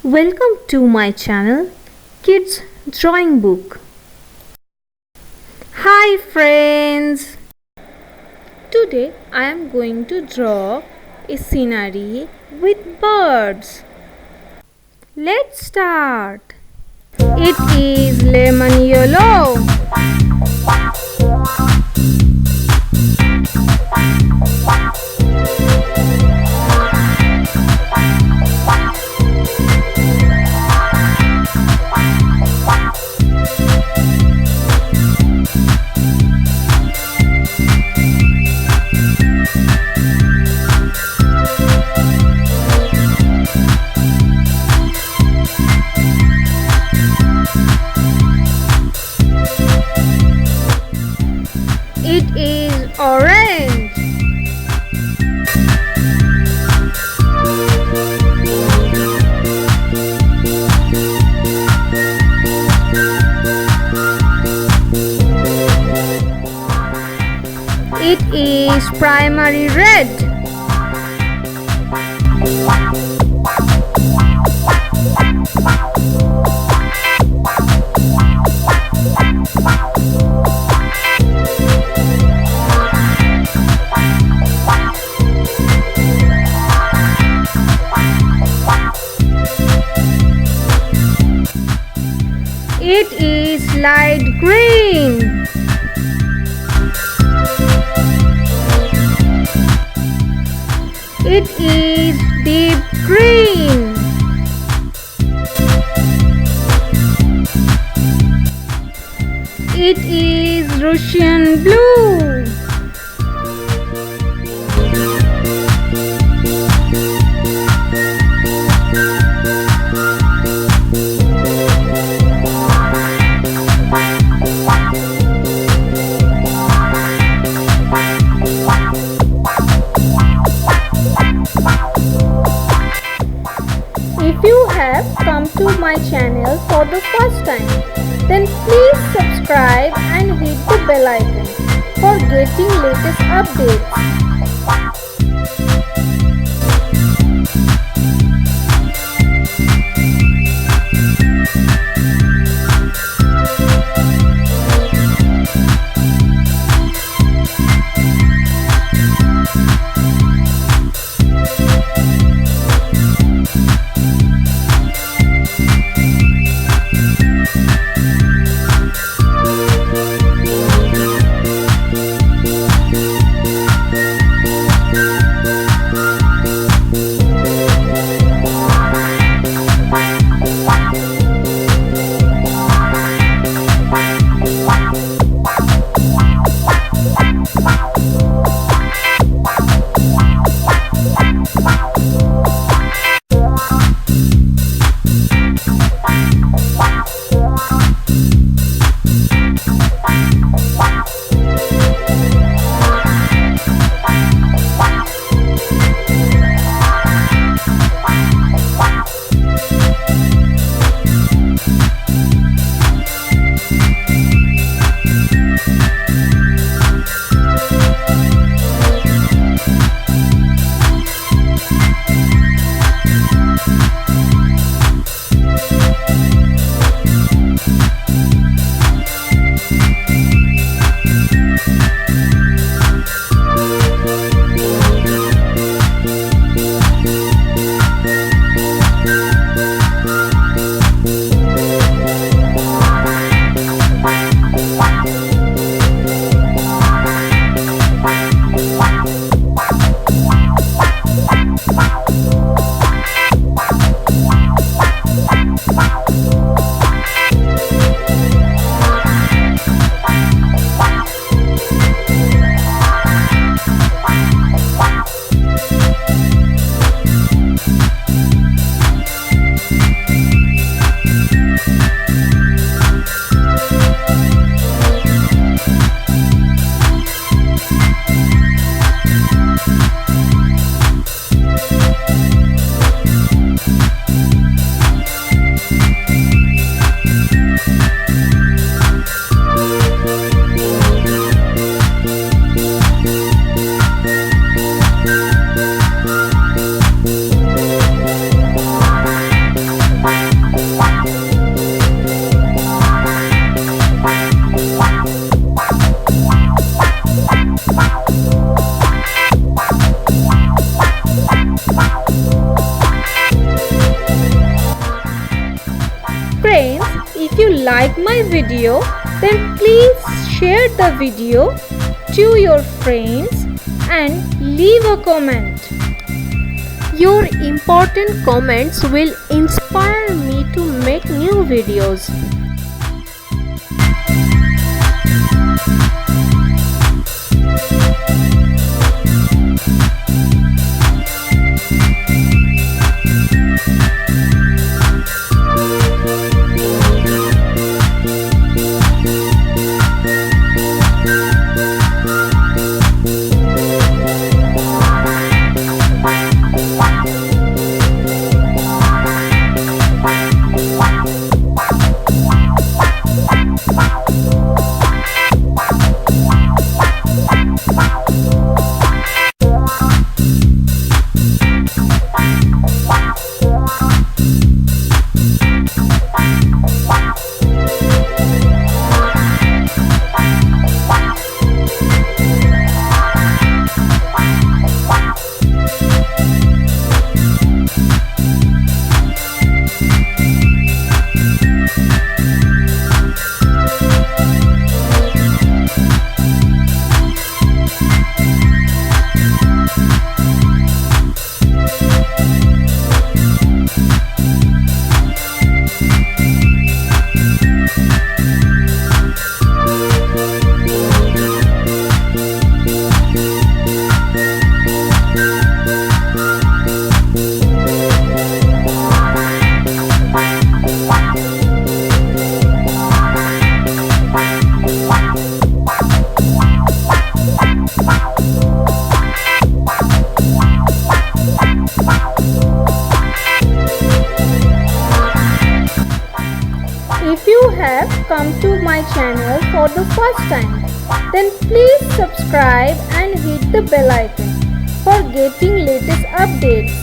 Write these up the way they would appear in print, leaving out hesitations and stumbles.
Welcome to my channel Kids Drawing Book. Hi friends! Today I am going to draw a scenery with birds. Let's start. It is lemon yellow. It is orange. It is primary red. It is light green. It is deep green. It is Russian blue. If you have come to my channel for the first time, then please subscribe and hit the bell icon for getting latest updates. Friends, if you like my video, then please share the video to your friends and leave a comment. Your important comments will inspire me to make new videos. If you have come to my channel for the first time, then please subscribe and hit the bell icon for getting latest updates.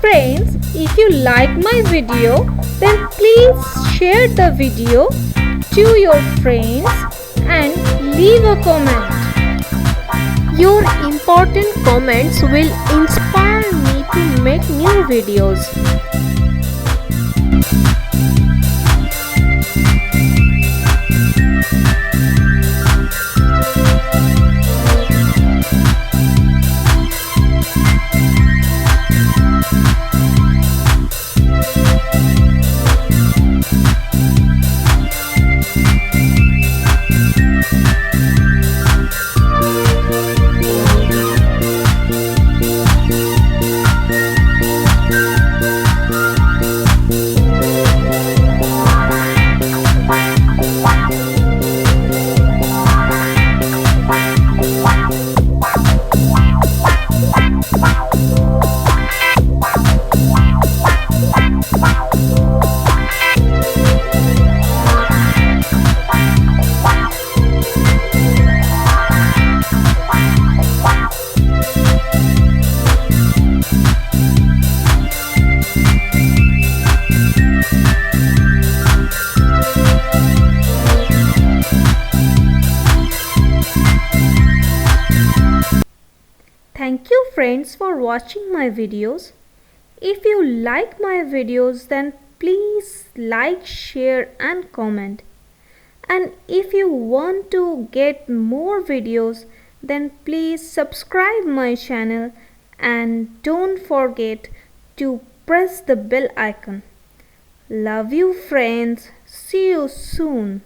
Friends, if you like my video, then please share the video to your friends and leave a comment. Your important comments will inspire me to make new videos. friends for watching my videos. If you like my videos, then please like, share and comment. And if you want to get more videos, then please subscribe my channel and don't forget to press the bell icon. Love you friends. See you soon.